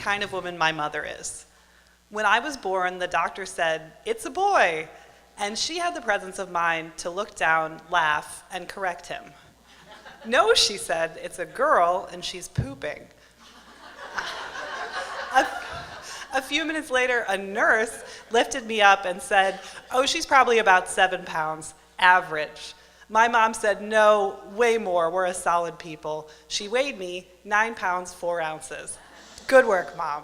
kind of woman my mother is. When I was born, the doctor said, "It's a boy." And she had the presence of mind to look down, laugh, and correct him. "No," she said, "it's a girl, and she's pooping." A few minutes later, a nurse lifted me up and said, "Oh, she's probably about 7 pounds, average." My mom said, "No, way more, we're a solid people." She weighed me 9 pounds, 4 ounces. Good work, Mom.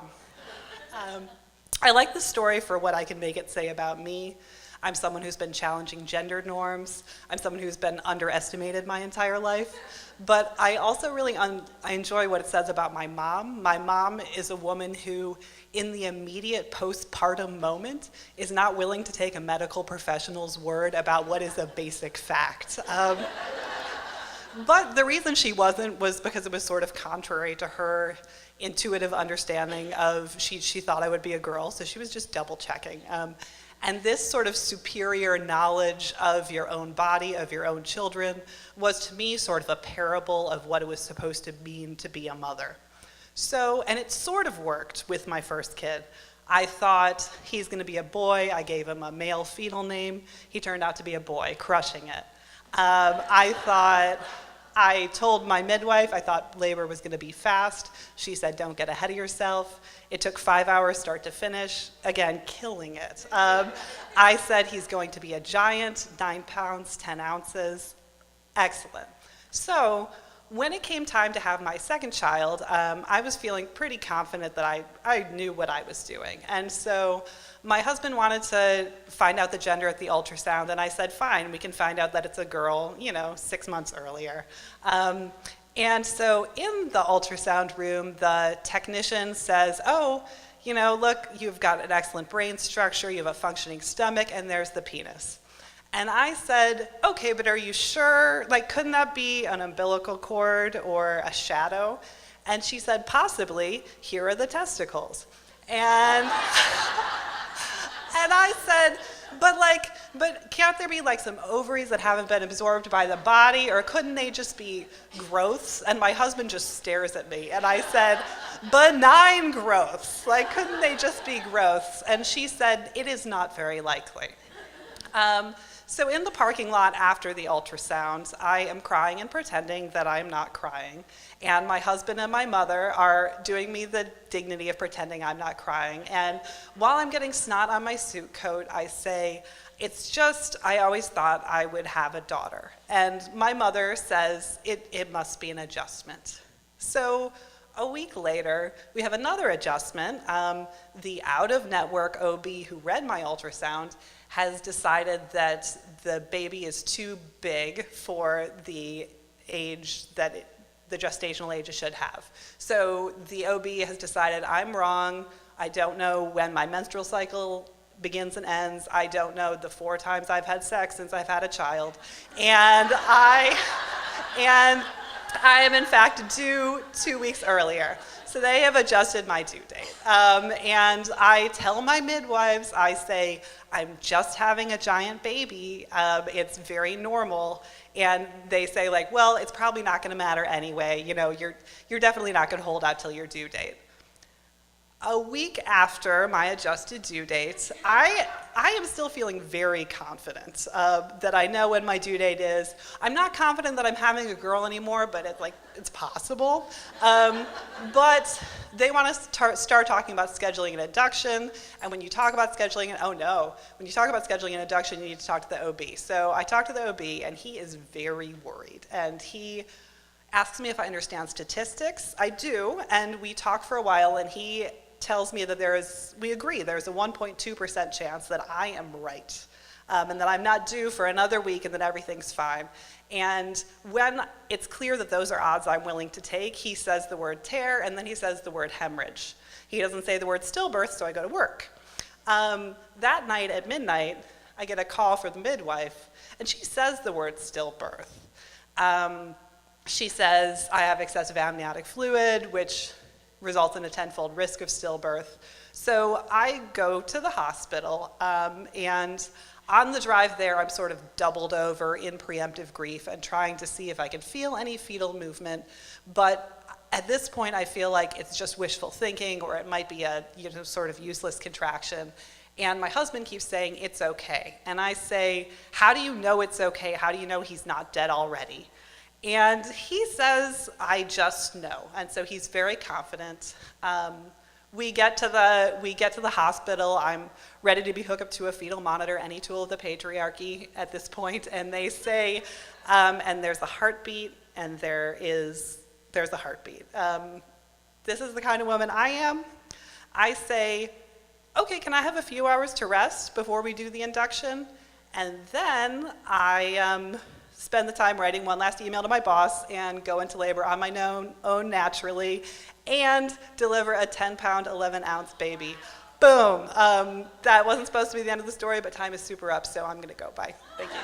I like the story for what I can make it say about me. I'm someone who's been challenging gender norms. I'm someone who's been underestimated my entire life. But I also really I enjoy what it says about my mom. My mom is a woman who, in the immediate postpartum moment, is not willing to take a medical professional's word about what is a basic fact. But the reason she wasn't was because it was sort of contrary to her intuitive understanding of, she thought I would be a girl, so she was just double checking. And this sort of superior knowledge of your own body, of your own children, was to me sort of a parable of what it was supposed to mean to be a mother. So, and it sort of worked with my first kid. I thought he's gonna be a boy. I gave him a male fetal name. He turned out to be a boy, crushing it. I told my midwife, I thought labor was gonna be fast. She said, "Don't get ahead of yourself." It took 5 hours start to finish, again, killing it. I said he's going to be a giant, 9 pounds, 10 ounces, excellent. So when it came time to have my second child, I was feeling pretty confident that I knew what I was doing. And so my husband wanted to find out the gender at the ultrasound, and I said, "Fine, we can find out that it's a girl, 6 months earlier." And so in the ultrasound room, the technician says, "Oh, look, you've got an excellent brain structure, you have a functioning stomach, and there's the penis." And I said, "Okay, but are you sure? Like, couldn't that be an umbilical cord or a shadow?" And she said, "Possibly, here are the testicles." And and I said, but can't there be like some ovaries that haven't been absorbed by the body, or couldn't they just be growths? And my husband just stares at me, and I said, "Benign growths, like couldn't they just be growths?" And she said, "It is not very likely." So in the parking lot after the ultrasound, I am crying and pretending that I'm not crying. And my husband and my mother are doing me the dignity of pretending I'm not crying. And while I'm getting snot on my suit coat, I say, "It's just, I always thought I would have a daughter." And my mother says, it must be an adjustment. So a week later, we have another adjustment. The out-of-network OB who read my ultrasound has decided that the baby is too big for the age that the gestational age it should have. So the OB has decided I'm wrong. I don't know when my menstrual cycle begins and ends. I don't know the 4 times I've had sex since I've had a child. And I am in fact due 2 weeks earlier. So they have adjusted my due date. And I tell my midwives, I say, "I'm just having a giant baby. It's very normal." And they say like, "Well, it's probably not gonna matter anyway. You're definitely not gonna hold out till your due date." A week after my adjusted due date, I am still feeling very confident that I know when my due date is. I'm not confident that I'm having a girl anymore, but it's possible. But they want to start talking about scheduling an induction, and when you talk about scheduling an induction, you need to talk to the OB. So I talked to the OB, and he is very worried, and he asks me if I understand statistics. I do, and we talk for a while, and he tells me that we agree, there's a 1.2% chance that I am right, and that I'm not due for another week and that everything's fine. And when it's clear that those are odds I'm willing to take, he says the word tear, and then he says the word hemorrhage. He doesn't say the word stillbirth, so I go to work. That night at midnight, I get a call from the midwife, and she says the word stillbirth. She says, "I have excessive amniotic fluid," which results in a 10-fold risk of stillbirth. So I go to the hospital, and on the drive there, I'm sort of doubled over in preemptive grief and trying to see if I can feel any fetal movement. But At this point, I feel like it's just wishful thinking, or it might be a sort of useless contraction. And my husband keeps saying, it's okay. And I say, how do you know it's okay? How do you know he's not dead already? And he says, I just know. And so he's very confident. We get to the hospital. I'm ready to be hooked up to a fetal monitor, any tool of the patriarchy at this point. And they say, and there's a heartbeat, and there's a heartbeat. This is the kind of woman I am. I say, okay, can I have a few hours to rest before we do the induction? And then I spend the time writing one last email to my boss and go into labor on my own naturally and deliver a 10-pound, 11-ounce baby. Boom. That wasn't supposed to be the end of the story, but time is super up, so I'm going to go. Bye. Thank you.